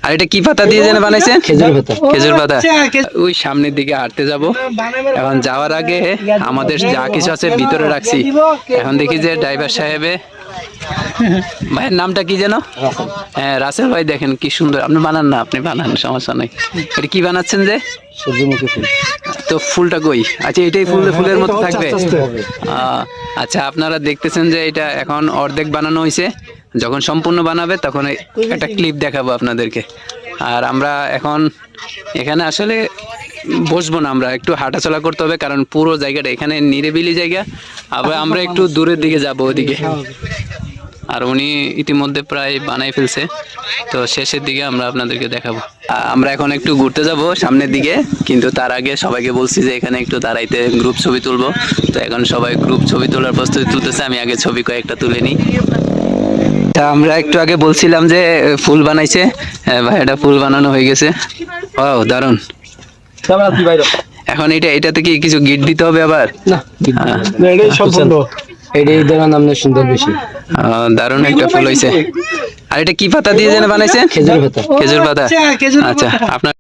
আর এটা কি পাতা দিয়ে যেন বানাইছেন? খেজুর পাতা। ওই সামনের দিকে হাঁটতে যাব। এখন যাওয়ার আগে আমাদের যা কিছু আছে ভিতরে রাখছি। এখন দেখি যে ড্রাইভার সাহেবে ভাইয়ের নামটা কি যেন? হ্যাঁ রাসেল ভাই, দেখেন কি সুন্দর। আপনি বানান না, আপনি বানান, সমস্যা নাই। এটা কি বানাচ্ছেন যে? সূর্যমুখী ফুল। তো ফুলটা কই? আচ্ছা এটাই ফুলের মতো থাকবে। আচ্ছা আপনারা দেখতেছেন যে এটা এখন অর্ধেক বানানো হয়েছে। যখন সম্পূর্ণ বানাবে তখন একটা ক্লিপ দেখাবো আপনাদেরকে। আর আমরা এখন এখানে আসলে বসবো না, আমরা একটু হাঁটাচলা করতে হবে, কারণ পুরো জায়গাটা এখানে নিরিবিলি জায়গা। আবার আমরা একটু দূরের দিকে যাব ওদিকে। আর উনি ইতিমধ্যে প্রায় বানাই ফেলছে, তো শেষের দিকে আমরা আপনাদেরকে দেখাবো। আমরা এখন একটু ঘুরতে যাব সামনের দিকে, কিন্তু তার আগে সবাইকে বলছি যে এখানে একটু দাঁড়াইতে, গ্রুপ ছবি তুলবো। তো এখন সবাই গ্রুপ ছবি তোলার প্রস্তুতি তুলতেছে। আমি আগে ছবি কয়েকটা তুলে নিই। আমরা একটু আগে বলছিলাম যে ফুল বানাইছে, ভাই এটা ফুল বানানো হয়ে গেছে। ও দারুন। এখন এটাতে কি কিছু গিট দিতে হবে আবার? না, এটাই সম্পূর্ণ। এটাই দেওয়ার নাম সুন্দর বেশি। দারুন একটা ফুল হয়েছে। আর এটা কি পাতা দিয়ে যেন বানাইছেন? খেজুর পাতা। খেজুর পাতা। আচ্ছা আপনার